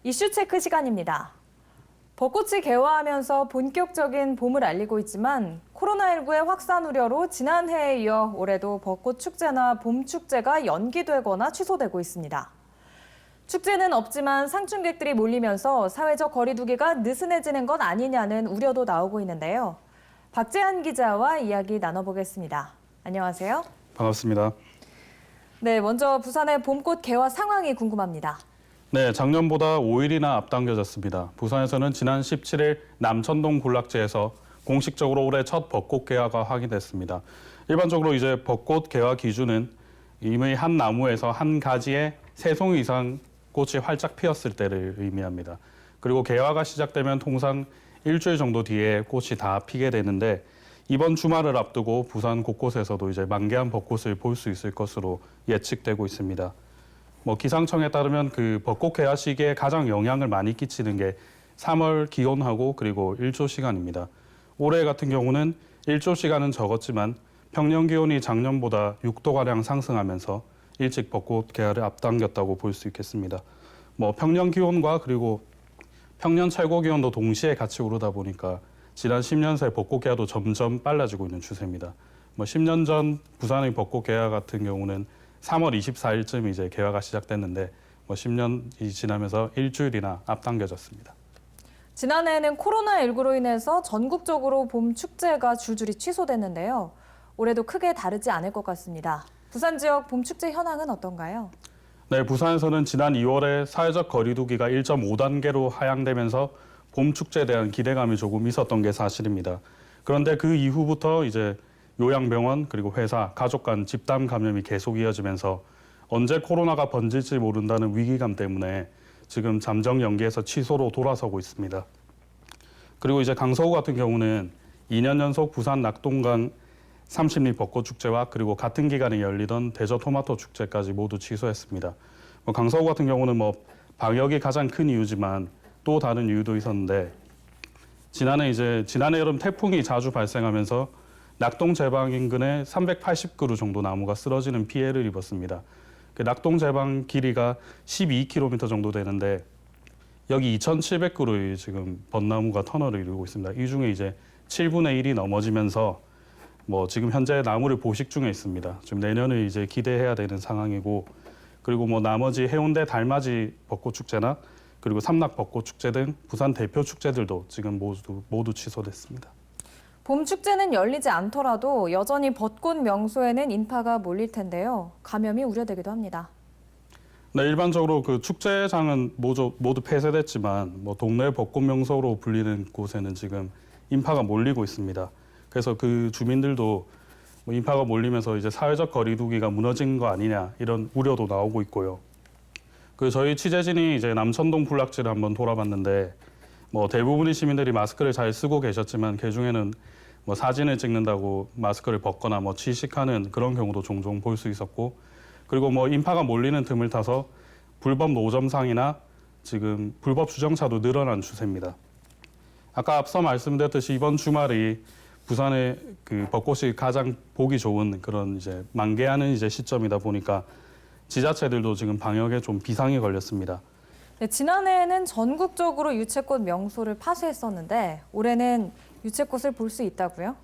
이슈 체크 시간입니다. 벚꽃이 개화하면서 본격적인 봄을 알리고 있지만 코로나19의 확산 우려로 지난해에 이어 올해도 벚꽃 축제나 봄 축제가 연기되거나 취소되고 있습니다. 축제는 없지만 상춘객들이 몰리면서 사회적 거리 두기가 느슨해지는 것 아니냐는 우려도 나오고 있는데요. 박재한 기자와 이야기 나눠보겠습니다. 안녕하세요. 반갑습니다. 네, 먼저 부산의 봄꽃 개화 상황이 궁금합니다. 네, 작년보다 5일이나 앞당겨졌습니다. 부산에서는 지난 17일 남천동 군락지에서 공식적으로 올해 첫 벚꽃 개화가 확인됐습니다. 일반적으로 이제 벚꽃 개화 기준은 이미 한 나무에서 한 가지에 3송이 이상 꽃이 활짝 피었을 때를 의미합니다. 그리고 개화가 시작되면 통상 일주일 정도 뒤에 꽃이 다 피게 되는데 이번 주말을 앞두고 부산 곳곳에서도 이제 만개한 벚꽃을 볼 수 있을 것으로 예측되고 있습니다. 기상청에 따르면 그 벚꽃 개화 시기에 가장 영향을 많이 끼치는 게 3월 기온하고 그리고 일조 시간입니다. 올해 같은 경우는 일조 시간은 적었지만 평년 기온이 작년보다 6도가량 상승하면서 일찍 벚꽃 개화를 앞당겼다고 볼 수 있겠습니다. 평년 기온과 그리고 평년 최고 기온도 동시에 같이 오르다 보니까 지난 10년 새 벚꽃 개화도 점점 빨라지고 있는 추세입니다. 10년 전 부산의 벚꽃 개화 같은 경우는 3월 24일쯤 이제 개화가 시작됐는데 10년이 지나면서 일주일이나 앞당겨졌습니다. 지난해에는 코로나19로 인해서 전국적으로 봄 축제가 줄줄이 취소됐는데요. 올해도 크게 다르지 않을 것 같습니다. 부산 지역 봄 축제 현황은 어떤가요? 네, 부산에서는 지난 2월에 사회적 거리 두기가 1.5단계로 하향되면서 봄 축제에 대한 기대감이 조금 있었던 게 사실입니다. 그런데 그 이후부터 이제 요양병원 그리고 회사, 가족 간 집단 감염이 계속 이어지면서 언제 코로나가 번질지 모른다는 위기감 때문에 지금 잠정 연기에서 취소로 돌아서고 있습니다. 그리고 이제 강서구 같은 경우는 2년 연속 부산 낙동강 30리 벚꽃 축제와 그리고 같은 기간에 열리던 대저 토마토 축제까지 모두 취소했습니다. 강서구 같은 경우는 방역이 가장 큰 이유지만 또 다른 이유도 있었는데 지난해 여름 태풍이 자주 발생하면서 낙동 제방 인근에 380그루 정도 나무가 쓰러지는 피해를 입었습니다. 그 낙동 제방 길이가 12km 정도 되는데 여기 2,700그루의 지금 벚나무가 터널을 이루고 있습니다. 이 중에 이제 7분의 1이 넘어지면서 지금 현재 나무를 보식 중에 있습니다. 지금 내년을 이제 기대해야 되는 상황이고 그리고 나머지 해운대 달맞이 벚꽃 축제나 그리고 삼락 벚꽃 축제 등 부산 대표 축제들도 지금 모두 취소됐습니다. 봄 축제는 열리지 않더라도 여전히 벚꽃 명소에는 인파가 몰릴 텐데요. 감염이 우려되기도 합니다. 네, 일반적으로 그 축제장은 모두 폐쇄됐지만 동네 벚꽃 명소로 불리는 곳에는 지금 인파가 몰리고 있습니다. 그래서 그 주민들도 인파가 몰리면서 이제 사회적 거리 두기가 무너진 거 아니냐 이런 우려도 나오고 있고요. 저희 취재진이 이제 남천동 군락지를 한번 돌아봤는데 대부분의 시민들이 마스크를 잘 쓰고 계셨지만 그중에는 사진을 찍는다고 마스크를 벗거나 취식하는 그런 경우도 종종 볼 수 있었고 그리고 인파가 몰리는 틈을 타서 불법 노점상이나 지금 불법 주정차도 늘어난 추세입니다. 아까 앞서 말씀드렸듯이 이번 주말이 부산의 그 벚꽃이 가장 보기 좋은 그런 이제 만개하는 이제 시점이다 보니까 지자체들도 지금 방역에 좀 비상이 걸렸습니다. 네, 지난해에는 전국적으로 유채꽃 명소를 파쇄했었는데 올해는 유채꽃을 볼 수 있다고요?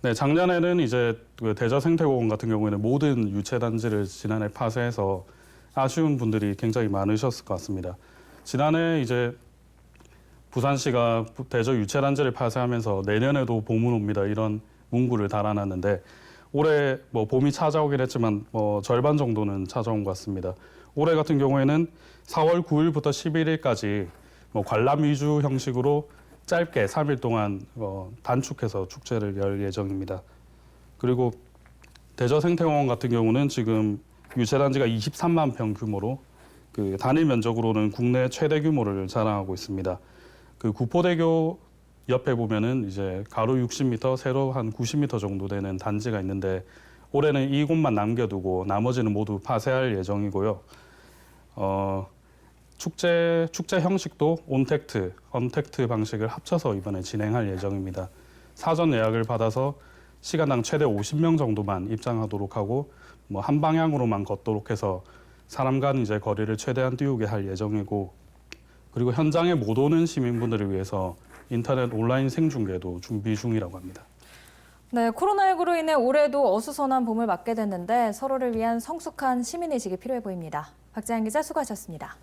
네, 작년에는 이제 그 대저생태공원 같은 경우에는 모든 유채단지를 지난해 파쇄해서 아쉬운 분들이 굉장히 많으셨을 것 같습니다. 지난해 이제 부산시가 대저 유채단지를 파쇄하면서 내년에도 봄은 옵니다 이런 문구를 달아놨는데 올해 봄이 찾아오긴 했지만 절반 정도는 찾아온 것 같습니다. 올해 같은 경우에는 4월 9일부터 11일까지 관람 위주 형식으로 짧게 3일 동안 단축해서 축제를 열 예정입니다. 그리고 대저생태공원 같은 경우는 지금 유채단지가 23만 평 규모로 그 단일 면적으로는 국내 최대 규모를 자랑하고 있습니다. 그 구포대교 옆에 보면은 이제 가로 60m, 세로 한 90m 정도 되는 단지가 있는데 올해는 이곳만 남겨두고 나머지는 모두 파쇄할 예정이고요. 축제 형식도 온택트, 언택트 방식을 합쳐서 이번에 진행할 예정입니다. 사전 예약을 받아서 시간당 최대 50명 정도만 입장하도록 하고 한 방향으로만 걷도록 해서 사람 간 이제 거리를 최대한 띄우게 할 예정이고 그리고 현장에 못 오는 시민분들을 위해서 인터넷 온라인 생중계도 준비 중이라고 합니다. 네, 코로나19로 인해 올해도 어수선한 봄을 맞게 됐는데 서로를 위한 성숙한 시민의식이 필요해 보입니다. 박재한 기자 수고하셨습니다.